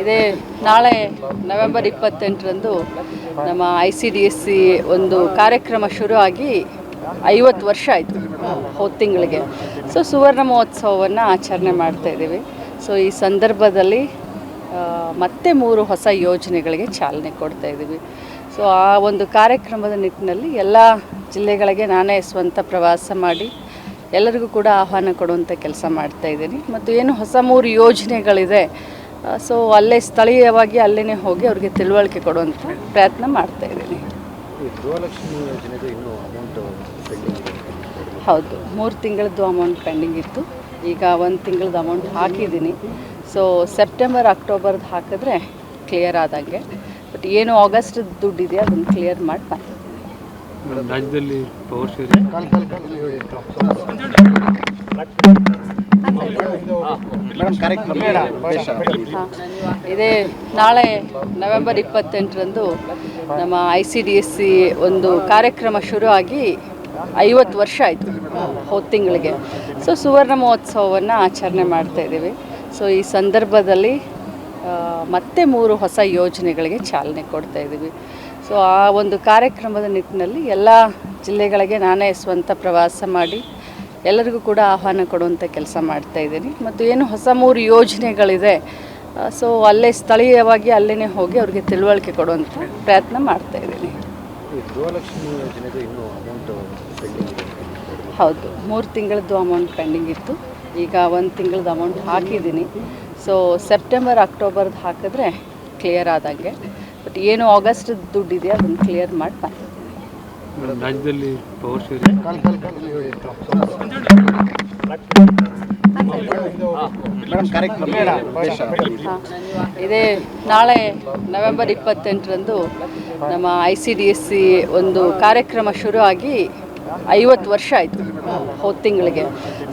ಇದೇ ನಾಳೆ ನವೆಂಬರ್ 28ರಂದು ನಮ್ಮ ICDSC ಒಂದು ಕಾರ್ಯಕ್ರಮ ಶುರು ಆಗಿ 50 ವರ್ಷ ಆಯಿತು ಹೋದ ತಿಂಗಳಿಗೆ. ಸೊ ಸುವರ್ಣ ಮಹೋತ್ಸವವನ್ನು ಆಚರಣೆ ಮಾಡ್ತಾ ಇದ್ದೀವಿ. ಸೊ ಈ ಸಂದರ್ಭದಲ್ಲಿ ಮತ್ತೆ 3 ಹೊಸ ಯೋಜನೆಗಳಿಗೆ ಚಾಲನೆ ಕೊಡ್ತಾ ಇದ್ದೀವಿ. ಸೊ ಆ ಒಂದು ಕಾರ್ಯಕ್ರಮದ ನಿಟ್ಟಿನಲ್ಲಿ ಎಲ್ಲ ಜಿಲ್ಲೆಗಳಿಗೆ ನಾನೇ ಸ್ವಂತ ಪ್ರವಾಸ ಮಾಡಿ ಎಲ್ಲರಿಗೂ ಕೂಡ ಆಹ್ವಾನ ಕೊಡುವಂಥ ಕೆಲಸ ಮಾಡ್ತಾ ಇದ್ದೀನಿ. ಮತ್ತು ಏನು ಹೊಸ 3 ಯೋಜನೆಗಳಿದೆ, ಸೊ ಅಲ್ಲೇ ಸ್ಥಳೀಯವಾಗಿ ಅಲ್ಲೇ ಹೋಗಿ ಅವ್ರಿಗೆ ತಿಳುವಳಿಕೆ ಕೊಡುವಂಥ ಪ್ರಯತ್ನ ಮಾಡ್ತಾ ಇದ್ದೀನಿ. ಹೌದು, 3 ತಿಂಗಳದ್ದು ಅಮೌಂಟ್ ಪೆಂಡಿಂಗ್ ಇತ್ತು. ಈಗ 1 ತಿಂಗಳದ್ದು ಅಮೌಂಟ್ ಹಾಕಿದ್ದೀನಿ. ಸೊ ಸೆಪ್ಟೆಂಬರ್ ಅಕ್ಟೋಬರ್ದು ಹಾಕಿದ್ರೆ ಕ್ಲಿಯರ್ ಆದಂಗೆ. ಬಟ್ ಏನು ಆಗಸ್ಟ್ ದುಡ್ಡಿದೆ ಅದನ್ನು ಕ್ಲಿಯರ್ ಮಾಡಿ ಬಂದಿದ್ದೀನಿ. ರಾಜ್ಯದಲ್ಲಿ ಪವರ್ ಶೇರಿಂಗ್ ಇದೇ ನಾಳೆ ನವೆಂಬರ್ 28ರಂದು ನಮ್ಮ ICDSC ಒಂದು ಕಾರ್ಯಕ್ರಮ ಶುರು ಆಗಿ 50 ವರ್ಷ ಆಯಿತು ಹೋದ ತಿಂಗಳಿಗೆ. ಸೊ ಸುವರ್ಣ ಮಹೋತ್ಸವವನ್ನು ಆಚರಣೆ ಮಾಡ್ತಾ ಇದ್ದೀವಿ. ಸೊ ಈ ಸಂದರ್ಭದಲ್ಲಿ ಮತ್ತೆ 3 ಹೊಸ ಯೋಜನೆಗಳಿಗೆ ಚಾಲನೆ ಕೊಡ್ತಾ ಇದ್ದೀವಿ. ಸೊ ಆ ಒಂದು ಕಾರ್ಯಕ್ರಮದ ನಿಟ್ಟಿನಲ್ಲಿ ಎಲ್ಲ ಜಿಲ್ಲೆಗಳಿಗೆ ನಾನೇ ಸ್ವಂತ ಪ್ರವಾಸ ಮಾಡಿ ಎಲ್ಲರಿಗೂ ಕೂಡ ಆಹ್ವಾನ ಕೊಡುವಂಥ ಕೆಲಸ ಮಾಡ್ತಾ ಇದ್ದೀನಿ. ಮತ್ತು ಏನು ಹೊಸ 3 ಯೋಜನೆಗಳಿದೆ, ಸೊ ಅಲ್ಲೇ ಸ್ಥಳೀಯವಾಗಿ ಅಲ್ಲೇ ಹೋಗಿ ಅವ್ರಿಗೆ ತಿಳುವಳಿಕೆ ಕೊಡುವಂಥ ಪ್ರಯತ್ನ ಮಾಡ್ತಾ ಇದ್ದೀನಿ. ಹೌದು, 3 ತಿಂಗಳದ್ದು ಅಮೌಂಟ್ ಪೆಂಡಿಂಗ್ ಇತ್ತು. ಈಗ 1 ತಿಂಗಳದ್ದು ಅಮೌಂಟ್ ಹಾಕಿದ್ದೀನಿ. ಸೊ ಸೆಪ್ಟೆಂಬರ್ ಅಕ್ಟೋಬರ್ದು ಹಾಕಿದ್ರೆ ಕ್ಲಿಯರ್ ಆದಂಗೆ. ಬಟ್ ಏನು ಆಗಸ್ಟ್ ದುಡ್ಡಿದೆ ಅದನ್ನು ಕ್ಲಿಯರ್ ಮಾಡಿ ಬಂದಿದ್ದೀನಿ. ರಾಜ್ಯದಲ್ಲಿ ಪವರ್ ಶೇರಿಂಗ್ ಇದೇ ನಾಳೆ ನವೆಂಬರ್ 28ರಂದು ನಮ್ಮ ICDSC ಒಂದು ಕಾರ್ಯಕ್ರಮ ಶುರು ಆಗಿ 50 ವರ್ಷ ಆಯಿತು ಹೋದ ತಿಂಗಳಿಗೆ.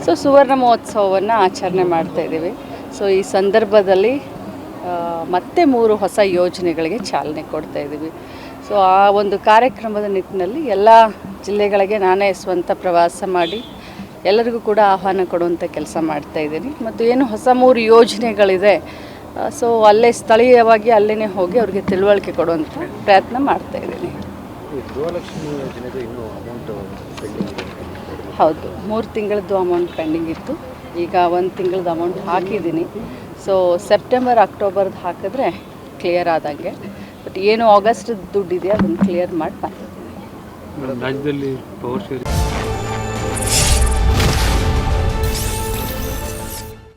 ಸೊ ಸುವರ್ಣ ಮಹೋತ್ಸವವನ್ನು ಆಚರಣೆ ಮಾಡ್ತಾ ಇದ್ದೀವಿ. ಸೊ ಈ ಸಂದರ್ಭದಲ್ಲಿ ಮತ್ತೆ 3 ಹೊಸ ಯೋಜನೆಗಳಿಗೆ ಚಾಲನೆ ಕೊಡ್ತಾ ಇದ್ದೀವಿ. ಸೊ ಆ ಒಂದು ಕಾರ್ಯಕ್ರಮದ ನಿಟ್ಟಿನಲ್ಲಿ ಎಲ್ಲ ಜಿಲ್ಲೆಗಳಿಗೆ ನಾನೇ ಸ್ವಂತ ಪ್ರವಾಸ ಮಾಡಿ ಎಲ್ಲರಿಗೂ ಕೂಡ ಆಹ್ವಾನ ಕೊಡುವಂಥ ಕೆಲಸ ಮಾಡ್ತಾ ಇದ್ದೀನಿ. ಮತ್ತು ಏನು ಹೊಸ 3 ಯೋಜನೆಗಳಿದೆ, ಸೊ ಅಲ್ಲೇ ಸ್ಥಳೀಯವಾಗಿ ಅಲ್ಲೇ ಹೋಗಿ ಅವ್ರಿಗೆ ತಿಳುವಳಿಕೆ ಕೊಡುವಂಥ ಪ್ರಯತ್ನ ಮಾಡ್ತಾ ಇದ್ದೀನಿ. ಹೌದು, 3 ತಿಂಗಳದ್ದು ಅಮೌಂಟ್ ಪೆಂಡಿಂಗ್ ಇತ್ತು. ಈಗ 1 ತಿಂಗಳದ್ದು ಅಮೌಂಟ್ ಹಾಕಿದ್ದೀನಿ. ಸೊ ಸೆಪ್ಟೆಂಬರ್ ಅಕ್ಟೋಬರ್ದು ಹಾಕಿದ್ರೆ ಕ್ಲಿಯರ್ ಆದಂಗೆ. ಬಟ್ ಏನು ಆಗಸ್ಟ್ ದುಡ್ಡಿದೆ ಅದನ್ನು ಕ್ಲಿಯರ್ ಮಾಡಿ ಬಂದಿದ್ದೀನಿ. ರಾಜ್ಯದಲ್ಲಿ ಪವರ್ ಶೇರಿಂಗ್